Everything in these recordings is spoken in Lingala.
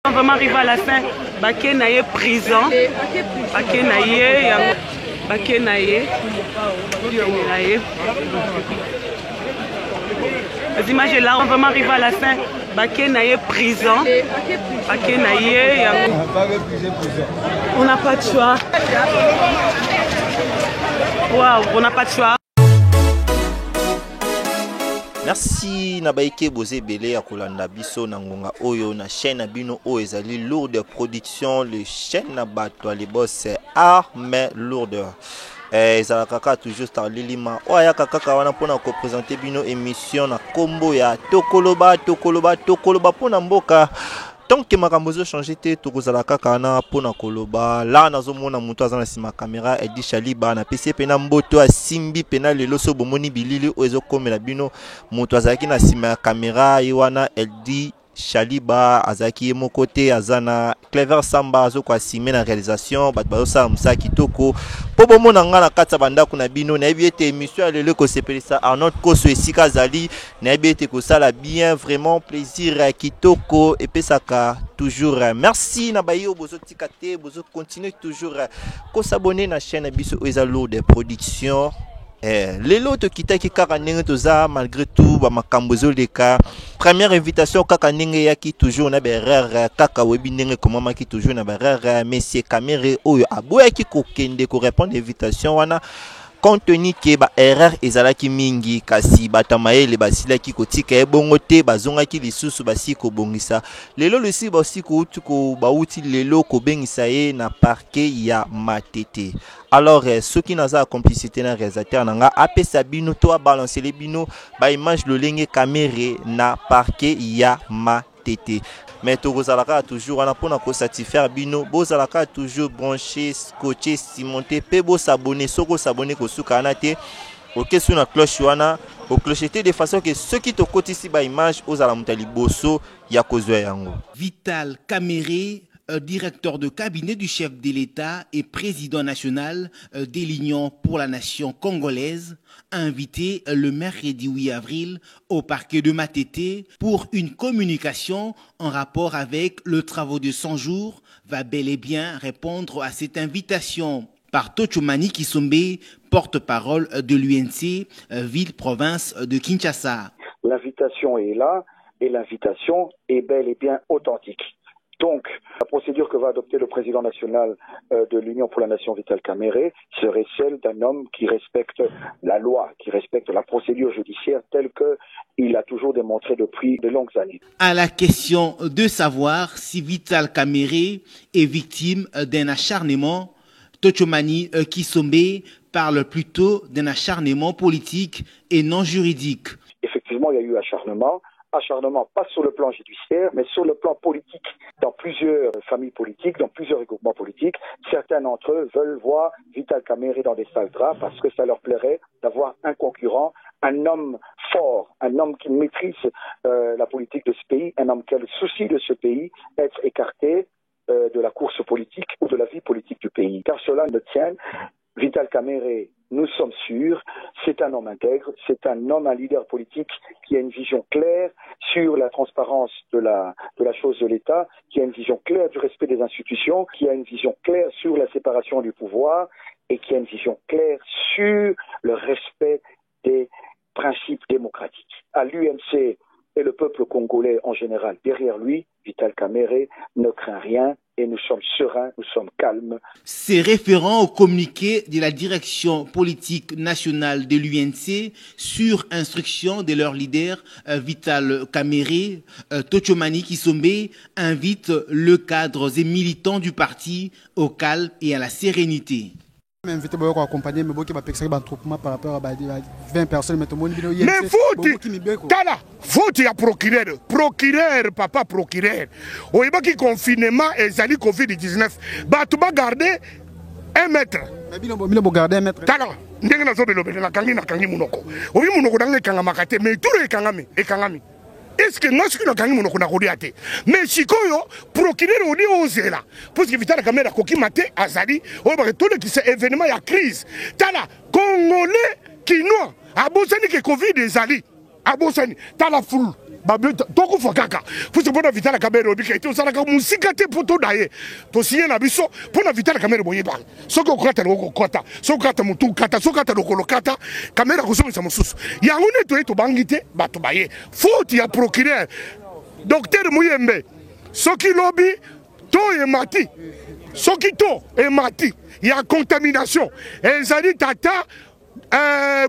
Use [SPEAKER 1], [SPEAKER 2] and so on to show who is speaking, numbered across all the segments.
[SPEAKER 1] On va arriver à la fin. Baké na ye prison. Baké na ye. Baké na ye. Les images là, on va arriver à la fin. Baké na ye prison. Baké na ye. On n'a pas de choix. Waouh, on n'a pas de choix.
[SPEAKER 2] Merci Nabaike Bozé Belé à Kolanda Biso Nangonga Oyo na chaîne Abino O ezali lourde production le chaîne Nabato les boss art mais lourdeur. Ezala kaka toujours star lilima oya kaka kawana pona ko présenter bino émission na combo ya tokoloba pona mboka. Tant que Makambozo changé te tokozala kaka na pona koloba la nazomona muto azana sima caméra Edi Shaliba na PC pena mboto a simbi pena lelo so bomoni bilili ozo komela bino muto azaki na sima caméra yiwana Edi Shaliba azaki mokote azana Clever Samba azo kwa sime na réalisation bat bazosa msa kitoko po bomona nga na kata banda kuna bino na ebiete émission lelo ko sepelisa Arnold Koso esika zali na ebiete ko sala bien vraiment plaisir kitoko et pesaka toujours merci na bayo bozo tikate bozo continuer toujours ko s'abonner na chaîne biso ezalo de production. Lelo to kitaki kaka ndenge toza malgré tout ba makambozo leka première invitation kaka ndenge yaki toujours na berere kaka webi ndenge komama ki toujours na berere monsieur Kamere oyo aboyaki ko kende ko répondre invitation wana compte tenu que ba erreur ezalaki mingi kasi batamaele basilaki kotika ebongo te bazongaki lisusu basiko bongisa lelo lesi basiko utuko bauti lelo ko bengisa ye na parquet ya Matete. Alors ceux qui n'ont pas complicité na réalisateur nanga apesa bino to balancer les bino ba image lolenge caméra na parquet ya Matete. Mais tozalaka toujours on a pour nous satisfaire bino bozalaka toujours branché scotché cimenté pe bo s'abonner soko s'abonner ko sukana te OK sur la cloche wana au clocheter de façon que ceux qui te côté ici ba image ozala mutali boso ya kozwa yango.
[SPEAKER 3] Vital Kamere, directeur de cabinet du chef de l'État et président national de l'Union pour la nation congolaise, a invité le mercredi 8 avril au parquet de Matete pour une communication en rapport avec le travail de 100 jours, va bel et bien répondre à cette invitation par Tochomani Kisombe, porte-parole de l'UNC, ville-province de Kinshasa.
[SPEAKER 4] L'invitation est là et l'invitation est bel et bien authentique. Donc, la procédure que va adopter le président national de l'Union pour la nation Vital Kamere serait celle d'un homme qui respecte la loi, qui respecte la procédure judiciaire telle qu'il a toujours démontré depuis de longues années.
[SPEAKER 3] À la question de savoir si Vital Kamere est victime d'un acharnement, Tochomani Kisombe parle plutôt d'un acharnement politique et non juridique.
[SPEAKER 4] Effectivement, il y a eu acharnement pas sur le plan judiciaire, mais sur le plan politique. Dans plusieurs familles politiques, dans plusieurs regroupements politiques, certains d'entre eux veulent voir Vital Kamere dans des sales draps parce que ça leur plairait d'avoir un concurrent, un homme fort, un homme qui maîtrise la politique de ce pays, un homme qui a le souci de ce pays, être écarté de la course politique ou de la vie politique du pays. Car cela ne tient. Vital Kamere, nous sommes sûrs, c'est un homme intègre, c'est un homme, un leader politique qui a une vision claire sur la transparence de la chose de l'État, qui a une vision claire du respect des institutions, qui a une vision claire sur la séparation du pouvoir et qui a une vision claire sur le respect des principes démocratiques. À l'UMC et le peuple congolais en général derrière lui, Vital Kamere ne craint rien et nous sommes sereins, nous sommes calmes.
[SPEAKER 3] C'est référent au communiqué de la direction politique nationale de l'UNC sur instruction de leur leader Vital Kamere, Tochomani Kisombe invite le cadre et militants du parti au calme et à la sérénité.
[SPEAKER 5] Invité à accompagner mais beaucoup de troupement par rapport à 20 personnes mais tout le monde
[SPEAKER 6] mais faut tala faut ya procureur papa procureur oyeba ki confinement ezali Covid-19 ba tu ba garder 1 mètre
[SPEAKER 5] mais bino garder 1 mètre
[SPEAKER 6] tala ndenge na zobelo na kangi munoko obi munoko danga kanga makate mais tout le ekangami est-ce que nous sommes dans le monde mais si koyo procureur on dit ozela parce que Vital Kamere koki maté azali on va retourner qui c'est événement ya crise tala congolais kinois abosani que Covid ezali abosani tala foule Toko Fakaka, pour se prendre Vital Kamere, et au Salaka Mousikate Poto Daye, to signer la biso, pour la Vital Kamere Boyeba. Soko Kata Loko Kota, Sokata Mutu Kata, Sokata Loko Kata, Kamera Kosom Samusus. Yaoune to eto bangite, Batobaye. Faute ya procureur. Docteur Mouyembe, Soki Lobby, To et Mati. Soki To et Mati. Il y a contamination. Et ça dit Tata.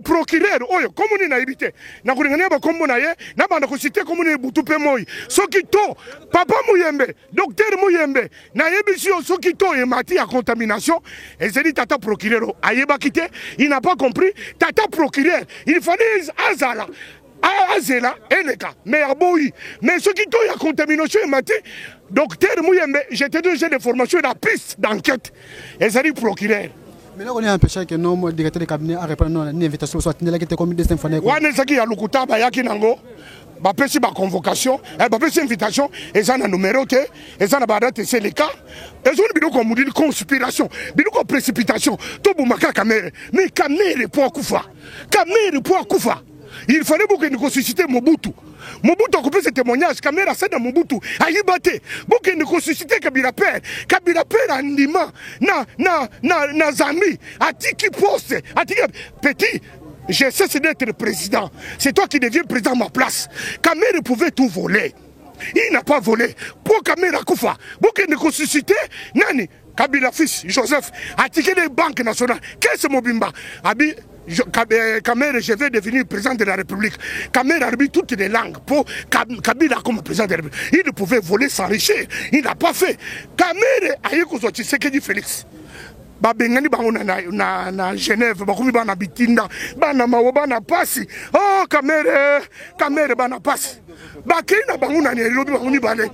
[SPEAKER 6] Procureur oyo komuni na ibite na kulingania ba kombo na ye na banda ko cité komuni butupe moyi soki to papa Mouyembe docteur Mouyembe na yebisio soki to e mati ya contamination et c'est dit tata procureur ayeba kité il n'a pas compris tata procureur il fallait azala azela eleka mais aboyi mais soki to ya contamination e mati docteur Mouyembe j'étais déjà de formation la piste d'enquête et c'est dit procureur.
[SPEAKER 5] Mais là, on est empêché que nos directeurs de cabinet à répondre à une invitation soit tenue là qui était comme des symphonies.
[SPEAKER 6] Ouais, mais ça qui a l'oukuta, bah yaki nango, bah pesi ba convocation, bah pesi invitation, et ça na numéroté, et ça na ba date c'est le cas, et ça bidou comme dit conspiration, bidou comme précipitation, tout boumaka Kamere, mais Kamere pour Kufa, Kamere pour Kufa. Il fallait que nous ressuscitions Mobutu. Mobutu a coupé ce témoignage, Kamera c'est dans Mobutu. Aïbate, pour que nous ressuscitions Kabila Père Andima, na Zami, Atiki Poste, Atiki Petit. J'ai cessé d'être président. C'est toi qui deviens président à ma place. Kamera pouvait tout voler. Il n'a pas volé. Pour Kamera Koufa, pour que nous ressuscitions, Nani, Kabila fils, Joseph, Atiki les banques nationales. Qu'est-ce que Mobimba Abi Kamere, je vais devenir président de la République. Kamere a mis toutes les langues pour Kabila comme président de la République. Il pouvait voler, s'enrichir. Il n'a pas fait. Kamere a eu ce qui dit Félix. Babengani bango na Genève, bakomi bana bitinda, bana mawo bana pasi. Oh Kamere bana pasi. Bakina bango na nyelobi bango ni bale.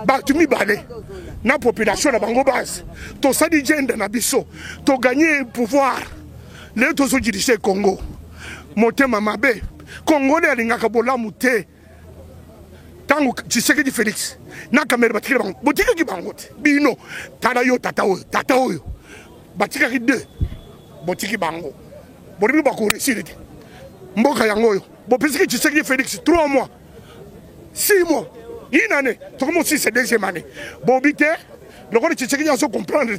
[SPEAKER 6] Batumi bale. Na population na bango base. To sadi gender na biso. To gagner pouvoir. Les tous ont dirigé Congo. Motema mabe. Congo ne alingaka bola mute. Tango Tshisekedi Félix. Na Kamere batikira bango. Botika ki bango. Bino. Tata oyo. Batika ki deux. Botiki bango. Boribi bako resirete. Mboka yango yo. Bopesiki Tshisekedi Félix 3 mois. 6 mois. Une année. Tout comme si c'est deuxième année. Bobite. Le roi de Tshisekedi a comprendre,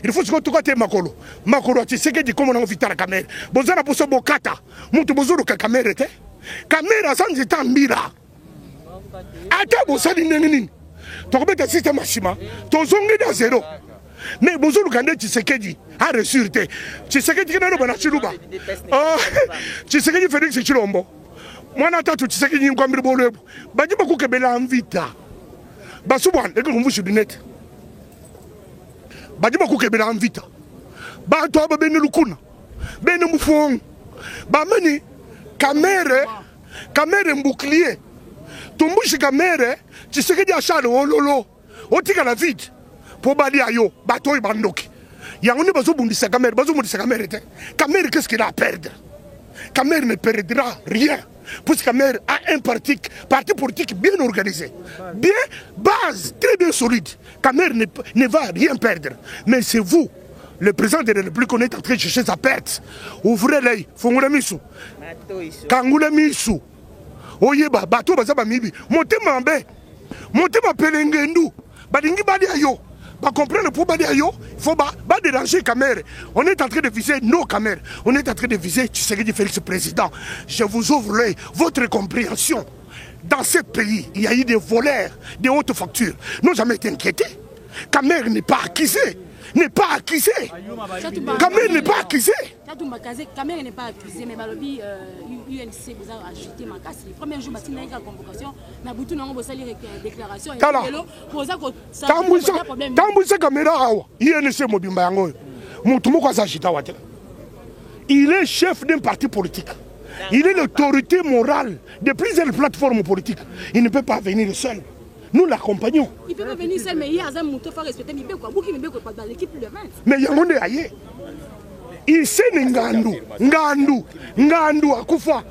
[SPEAKER 6] il faut que tu aies Makolo. Makolo, Tshisekedi, comme on a vu à la caméra. Bozana pour ce bokata. Moutou bozoro ka caméra. Caméra sans état mira. Ata bosali nengini. Tu remets un système machima. Tu zongi à zéro. Mais bozoro kande Tshisekedi a reçu. Tshisekedi qui n'a pas de chiluba. Tshisekedi Félix Chilombo. Moi, n'attends tout Tshisekedi n'kwambi bolo. Badi bako kebela invita. Basubwan, et que vous sur du net. Badima kukebela mvita bato aba bene lukuna bene mufong bamani Kamere mbouclier tumbushi Kamere Tshisekedi achale ololo otika la vide pour bali ayo bato ibandoki yangone bazobundisa Kamere te Kamere qu'est-ce qu'il a à perdre? Kamere ne perdra rien. Parce que Kamere a un parti politique bien organisé, bien base, très bien solide. Kamere ne va rien perdre. Mais c'est vous, le président de la République, qu'on est en train de chercher sa perte. Ouvrez l'œil, fongula misu, kangula misu, oyeba, bato bazaba mibi, montez ma pelengendu, badingi badi ayo. Bah comprendre pour Badiayo, il faut pas déranger Kamere. On est en train de viser nos Kamere. On est en train de viser Tshisekedi Félix président. Je vous ouvre l'œil, votre compréhension. Dans ce pays, il y a eu des voleurs de haute facture. Nous jamais été inquiétés. Kamere n'est pas accusé. Kamere n'est pas accusé.
[SPEAKER 7] Kamere n'est pas accusé, mais Balobi, UNC vous a acheté ma casse. Le premier jour, il y a une convocation. Nabutu n'a pas eu de déclaration.
[SPEAKER 6] Il est chef d'un parti politique. Il est l'autorité morale de plusieurs plateformes politiques. Il ne peut pas venir seul. Nous l'accompagnons.
[SPEAKER 7] Il peut pas venir seul, mais il y a un mouton faut respecter Mibeko. Beaucoup de Mibeko dans l'équipe de 20.
[SPEAKER 6] Mais il y a un ailleurs. Il sait Ngandu à Koufa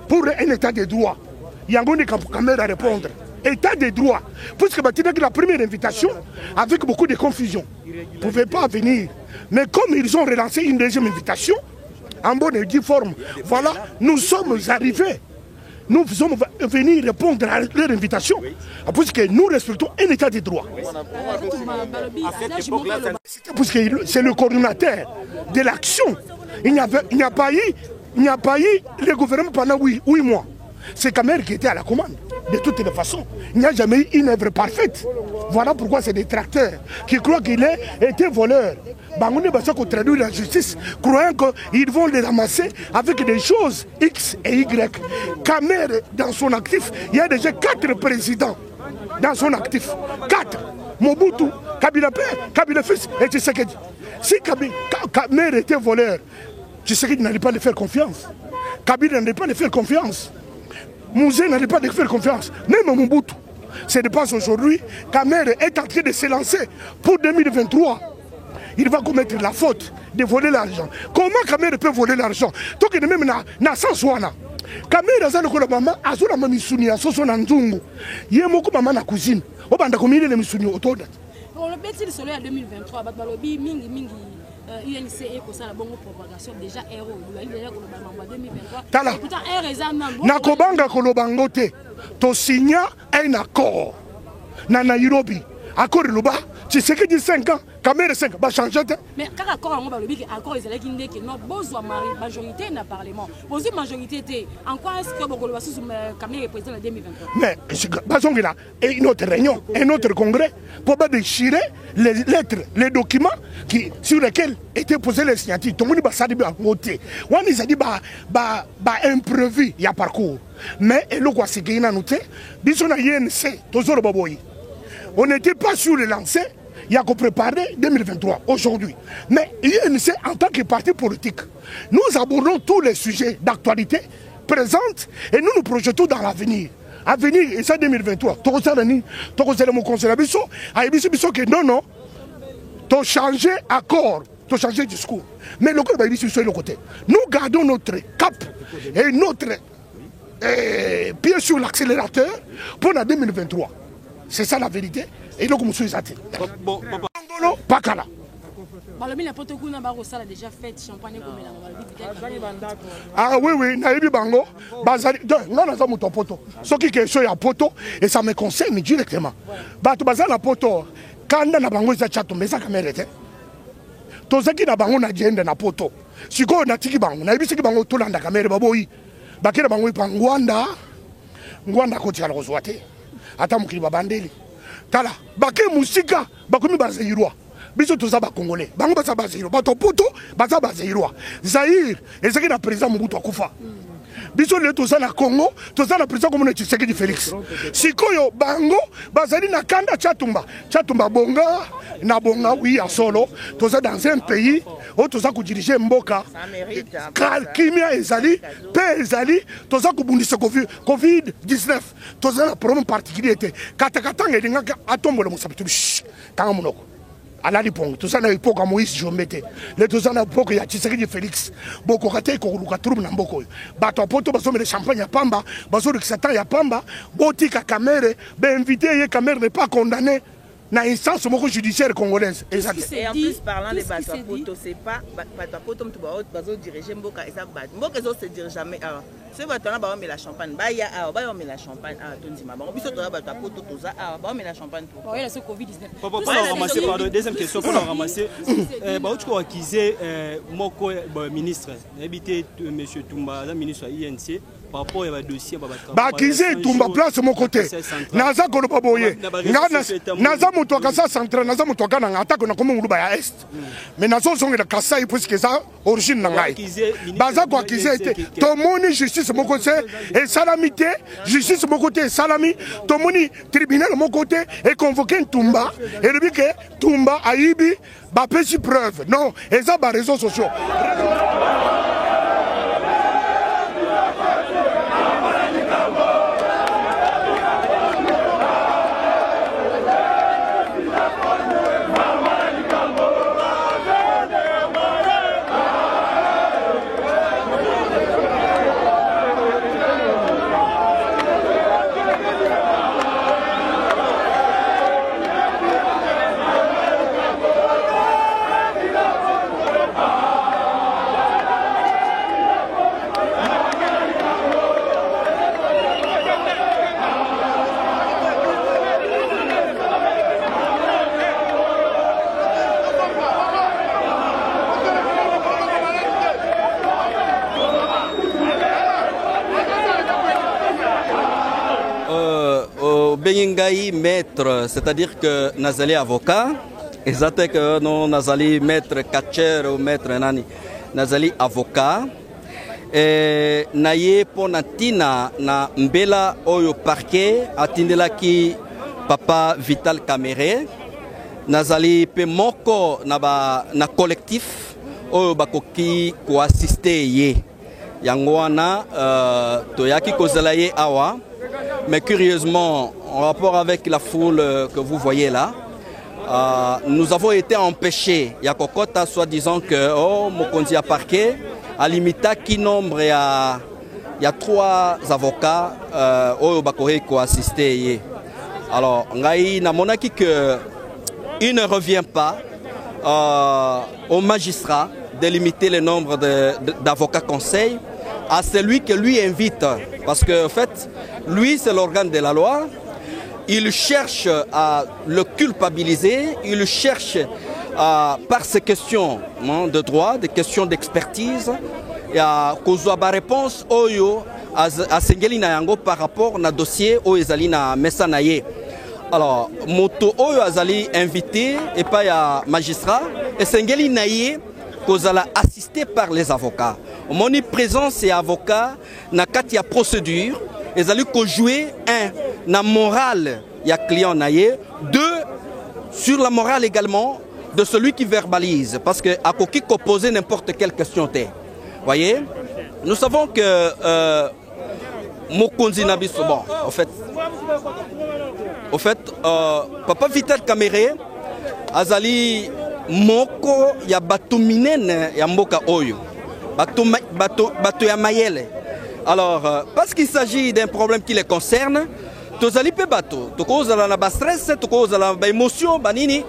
[SPEAKER 6] pour un état de droit. Il y a un caméra à répondre. État de droit. Parce que la première invitation, avec beaucoup de confusion, ne pouvait pas venir. Mais comme ils ont relancé une deuxième invitation, en bonne et due forme, voilà, nous sommes arrivés. nous sommes venus répondre à leur invitation, puisque nous respectons un état de droit. Puisque c'est le coordinateur de l'action. Il n'y a pas eu le gouvernement pendant 8 mois. C'est Kamer qui était à la commande. De toutes les façons, il n'y a jamais eu une œuvre parfaite. Voilà pourquoi c'est des tracteurs qui croient qu'il a été voleur. Bangouni Bassako traduit la justice, croyant qu'ils vont les ramasser avec des choses X et Y. Kamer, dans son actif, il y a déjà 4 présidents dans son actif. 4. Mobutu, Kabila Père, Kabila Fils et Tshisekedi. Si Kamer était voleur, Tshisekedi n'allait pas lui faire confiance. Kabila n'allait pas lui faire confiance. Mouzé n'allait pas lui faire confiance. Même Mobutu. Ce n'est pas aujourd'hui. Kamer est en train de se lancer pour 2023. Il va commettre la faute de voler l'argent. Comment Kamer peut voler l'argent? Donc il est même na sansouana. Kamer a zalo kola mama azula mamisuni asoso na nzungu. Ye moko mama na cuisine. Obanda komile le misuni otoda.
[SPEAKER 7] Pour le petit soleil en 2023, batalobi mingi UNC et pour ça la bonne propagation déjà héros. Il a déjà kola mama 2023.
[SPEAKER 6] Tala.
[SPEAKER 7] Pourtant un raisonnement.
[SPEAKER 6] Na kobanga kolobango te. To signa un accord. Na Nairobi. Accord Luba. Tu sais que dit 5 ans, Kamer 5 ans, va changer.
[SPEAKER 7] Mais quand accord on va le dire accord ils allaient dire que non besoin majorité dans le parlement. Besoin majorité était en quoi est-ce que Bogolo va sous Kamer est président en 2023?
[SPEAKER 6] Mais basons là et une autre réunion, un autre congrès pour pas déchirer les lettres, les documents sur lesquels étaient posées les signatures. Tout le monde va s'adapter à voter. On a dit imprévu il y a parcours. Mais et le quoi c'est qu'il y a noté, bisous na INC, toujours baboyi. On n'était pas sur le lancer. Il y a qu'à préparer 2023 aujourd'hui. Mais l'UNC, en tant que parti politique, nous abordons tous les sujets d'actualité présente et nous nous projetons dans l'avenir. Avenir, et ça 2023. Tu as mon conseil à Bissot, non, tu as changé accord, tu as changé discours. Mais le côté. Nous gardons notre cap et notre pied sur l'accélérateur pour la 2023. C'est ça la vérité. Et donc, monsieur Isati. Pas là. Ah oui, Naïbi Bango. Non, poto. Ce qui est question à poto, et ça me concerne directement. Bato Bazana poto, quand na bango za chato, mais ça caméra était. Tozaki na bango na jende na poto. Siko na tiki bango, Naïbi siki bango tolanda caméra baboyi. Bakira bango pangwanda. Ngwanda koti ala kozwate. Ata mukili babandeli. Tala, bake musika, bakomi bazeirwa. Biso toza ba congolais. Bango baza bazeirwa. Bato poto, baza bazeirwa. Zaire, ezaki na président Mobutu akufa. Biso le toza na Congo, toza na président comme Tshisekedi Félix. Sikoyo bango bazali na kanda Chatumba. Chatumba bonga na bonga oui à solo. Toza dans un pays où toza ko diriger mboka. Kimia ezali, pe ezali, toza ko bundisa Covid-19. Toza na problème particulier était. Katakatanga elinga atombo le musabitu. Tanga munoko. Alali Pong, tout ça n'a pas comme Moïse Jomete. Les deux ans n'a pas que Tshisekedi Félix. Boko kate ko luka trouble na mboko. Bato poto baso me champagne ya pamba, baso de Satan ya pamba, botika Kamere, be invité ye Kamere n'est pas condamné na instance judiciaire congolaise.
[SPEAKER 8] Et en plus parlant des bateaux à poto, c'est pas bateau à poto tu baso diriger mboka et ça bat. Mboka zo se dirige jamais. Ce bateau là ba met la champagne. Ba ya ba met la champagne tondima. Ba biso to bateau à poto to za ba met la champagne pour.
[SPEAKER 7] Oui, c'est Covid-19.
[SPEAKER 9] Pour ramasser par deuxième question pour ramasser ba tu ko accuser moko ministre habité monsieur Tumba, ministre INC. Par rapport à dossier,
[SPEAKER 6] Bakizé Tumba place mon côté. Naza kolo baboye. Naza mutoka sa central, naza mutoka na attaque na comme nguluba ya est. Mais nazo zonga Kasai puisque ça origine na ngai. Baza ko akizé tomoni justice mon côté et salamité, justice mon côté salami, tomoni tribunal mon côté et convoqué Tumba et le que Tumba aibi ba pesi preuve. Non, et ça ba réseaux sociaux.
[SPEAKER 10] Bengingai maître, c'est-à-dire que nazali avocat, exactement que non nazali maître catcher ou maître nani, nazali avocat. Et naye ponatina na mbela oyo parquet atindela ki papa Vital Kamerhe nazali pe moko na collectif oyo bakoki ko assister ye yango wana toyaki kozala ye awa. Mais curieusement, en rapport avec la foule que vous voyez là, nous avons été empêchés. Il y a Kokota, soi-disant que Mokonzi a parqué, à limita qui nombre, il y a 3 avocats au Bakore qui ont assisté. Alors, Ngaï n'a monaki que il ne revient pas au magistrat de limiter le nombre d'avocats conseils à celui que lui invite. Parce que, en fait, lui, c'est l'organe de la loi. Il cherche à le culpabiliser. Il cherche par ces questions de droit, des questions d'expertise, à cause de la réponse à Sengeli Nayango par rapport au dossier au Ezali na Messanaye. Alors, moto oyo azali invité et pas ya magistrat et Sengeli Naye kozala assisté par les avocats. Mon présence et avocat na katia procédure ils allaient jouer na morale ya client naye, 2 sur la morale également de celui qui verbalise parce que à koki ko poser n'importe quelle question té. Voyez, nous savons que Mokonzi Nabiso bon au fait papa Vital Kamerhe azali moko ya bato minene ya mboka oyo bato ya mayele. Alors parce qu'il s'agit d'un problème qui les concerne, tozali pe bato tokoza la ba stress tokoza la ba émotion banini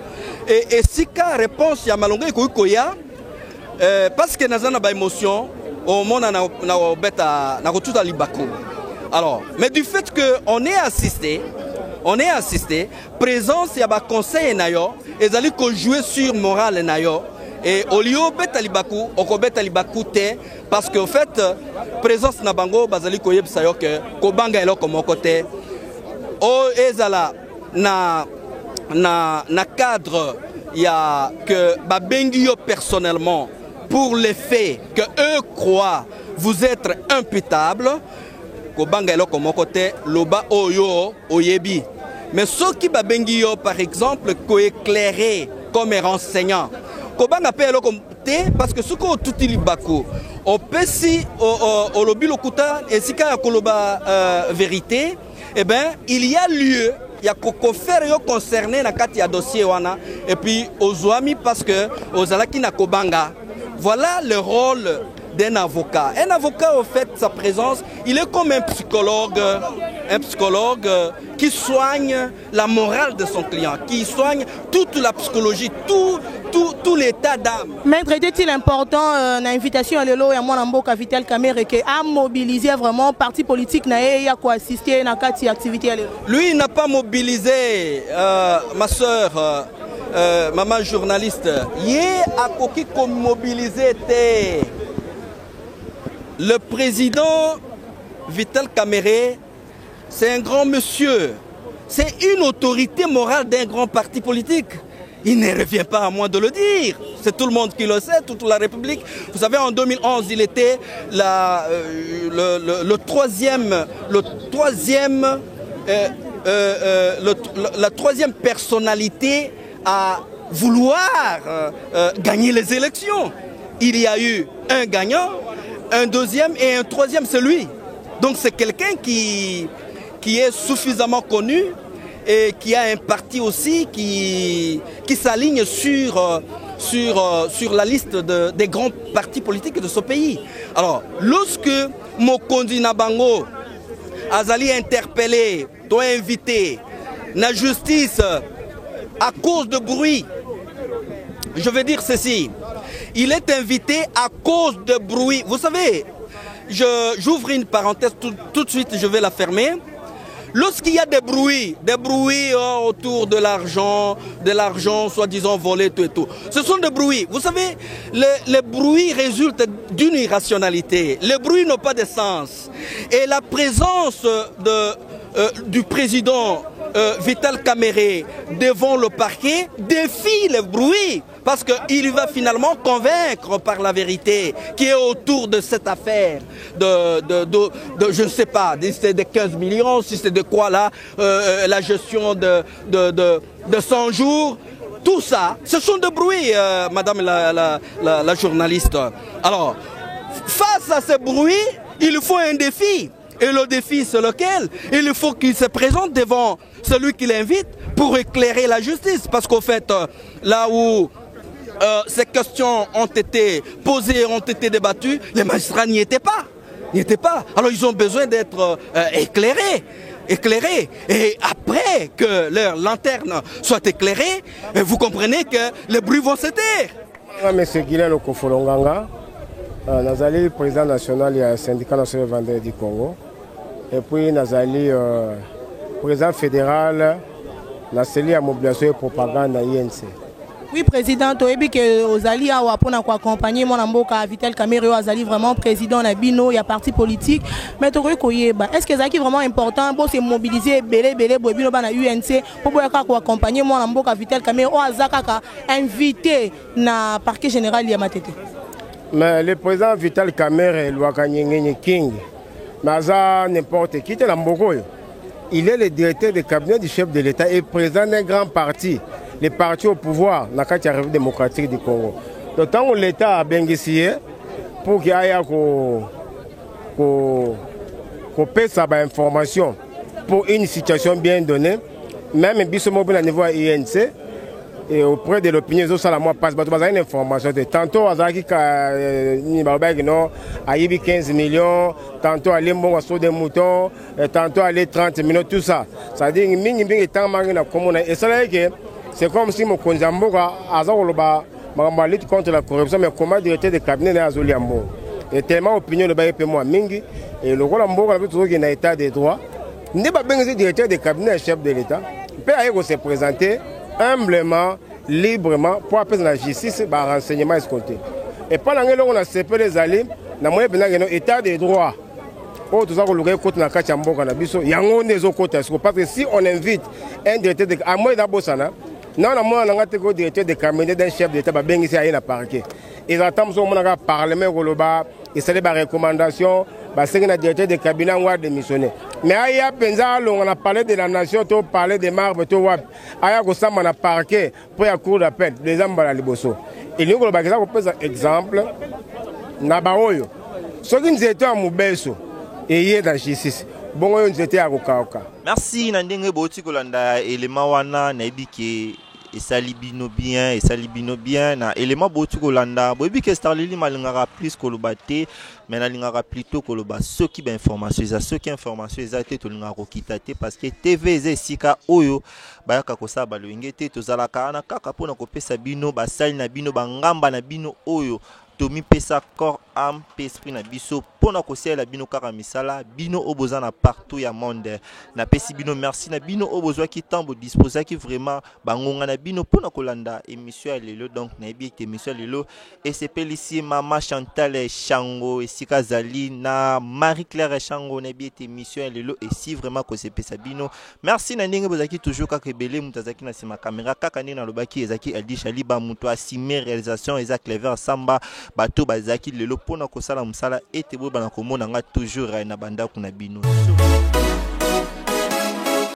[SPEAKER 10] et sika réponse ya malonga koya parce que nazana ba émotion au monde na beta na kotuta libako. Alors mais du fait que on est assisté, présence ya ba conseil nayo ezali ko jouer sur morale nayo et au lieu beta libaku okobeta libaku te parce que en fait présence na bango bazali ko yebisa yo que ko banga eloko moko te o ezala na cadre ya que ba bengi yo personnellement pour les faits que eux croient vous être imputable ko banga eloko moko te loba oyo oyebi. Mais ceux qui babengi yo par exemple ko éclairer comme renseignant ko banga pe eloko te parce que ce ko tuti libako o pesi o lobi lokuta esika ya koloba vérité eh ben il y a lieu ya ko faire yo concerné na kati ya dossier wana et puis ozwami parce que ozalaki na kobanga. Voilà le rôle d'un avocat. Un avocat, au fait, sa présence, il est comme un psychologue qui soigne la morale de son client, qui soigne toute la psychologie, tout l'état d'âme.
[SPEAKER 11] Maître, était-il important l'invitation à l'élo et à mon Mboka Vital Kamerhe qui a mobilisé vraiment parti politique et a quoi assister à cette activité à l'élo? Lui,
[SPEAKER 10] il n'a pas mobilisé, ma soeur. Maman journaliste, hier a koki comme mobilisé le président Vital Kamerhe, c'est un grand monsieur, c'est une autorité morale d'un grand parti politique. Il ne revient pas à moi de le dire, c'est tout le monde qui le sait, toute la République. Vous savez, en 2011, il était la troisième personnalité à vouloir gagner les élections. Il y a eu un gagnant, un deuxième et un troisième, c'est lui. Donc c'est quelqu'un qui est suffisamment connu et qui a un parti aussi qui s'aligne sur la liste des grands partis politiques de ce pays. Alors, lorsque Mokonzi Nabango Azali interpellé, doit inviter la justice à cause de bruit, je veux dire ceci, il est invité à cause de bruit. Vous savez, j'ouvre une parenthèse tout de suite, je vais la fermer. Lorsqu'il y a des bruits autour de l'argent soi-disant volé, tout et tout, ce sont des bruits. Vous savez, les bruits résultent d'une irrationalité. Les bruits n'ont pas de sens. Et la présence du président Vital Kamere devant le parquet défie le bruit parce qu'il va finalement convaincre par la vérité qui est autour de cette affaire de je ne sais pas, si c'est de 15 millions, si c'est de quoi là, la gestion de 100 jours. Tout ça, ce sont des bruits, madame la journaliste. Alors, face à ce bruit, il faut un défi. Et le défi, c'est lequel? Il faut qu'il se présente devant celui qui l'invite pour éclairer la justice. Parce qu'au fait, là où ces questions ont été posées, ont été débattues, les magistrats n'y étaient pas. Alors ils ont besoin d'être éclairés. Et après que leur lanterne soit éclairée, vous comprenez que les bruits vont se taire.
[SPEAKER 12] Monsieur Guilain Kofolonganga, Nazali, président national du syndicat national des vendeurs du Congo. Et puis Nazali, président fédéral, Nazali à mobilisation et propagande à INC.
[SPEAKER 11] Oui, président, tu as dit que Ozali a accompagné mon amboka Vital Kamere, Ozali vraiment président de Bino, il y a parti politique. Mais tu est-ce que c'est vraiment important pour se mobiliser, pour Bino à UNC, pour accompagner mon amboka Vital Kamere, ou Azaka invité na parquet général Yamatete?
[SPEAKER 12] Mais le président Vital Kamere, Louakanyenge King, Maza n'importe qui, il est le directeur de cabinet du chef de l'État et président d'un grand parti. Les partis au pouvoir dans la République démocratique du Congo. D'autant que l'État a bien essayé pour qu'il y ait sa information pour une situation bien donnée, même si au niveau INC et auprès de l'opinion, ça passe une information. Tantôt, à 15 millions, tantôt aller sur des moutons, tantôt aller 30 millions, tout ça. Ça veut dire que c'est comme si mon Konzamboka a lutte contre la corruption, mais comment directeur de cabinet à Zoliambo. Et tellement opinion de Baye moi Mingi, et le rôle Amboka a toujours un état de droit. N'est pas bien directeur de cabinet chef de l'État. Peut se présenter humblement, librement, pour appeler la justice, renseignement escompté. Et pendant que l'on a séparé les alliés, on a un état de droit. Oh, tout ça, on a côté na Kachamboka na biso, yango nezo côté parce que si on invite un directeur de à moi d'abosana, non, on a un directeur de cabinet d'un chef d'État, ben ici à un parquet. Ils attendent son mon parlement Goloba, et c'est des recommandations, c'est un directeur de cabinet on va démissionner. Mais aya penza on a parlé de la nation, on a parlé des marbres, on a on a parquet pour la cour d'appel, les hommes à liboso. Et nous on a exemple na baoyo. Ce qui nous était à Moubesso et dans justice. Bon, on était à Okaoka.
[SPEAKER 2] Merci Nandenge Boti Kolanda élément wana na ebiki et salibino bien na élément Boti Kolanda bobi que starlili malingara plus kolobate mais na lingara plutôt koloba ceux qui ba information ça ceux qui information exacte to lingara kitate parce que TV ezesika oyo bayaka kosa balwengete to zalaka na kaka pona kopesa bino basali na bino bangamba na bino oyo Tomi pesa corps âme esprit na biso pona kosela bino kaka misala bino obozana partout ya monde na pesi bino merci na bino obozwa ki tambo disposer ki vraiment bangonga na bino pona kolanda émission ya lelo donc na yebi que émission lelo et c'est ici Mama Chantal Chango et Sika Zali na Marie-Claire Chango na yebi émission ya lelo et si vraiment ko se pesa bino merci na ndenge bozaki toujours kaka belé mutazaki na sima caméra kaka ndenge na lobaki ezaki Aldi Shaliba muto asime réalisation ezaki Clever Samba bato bazaki lelo pona kosala musala ete bo bana komona nga toujours na banda kuna bino.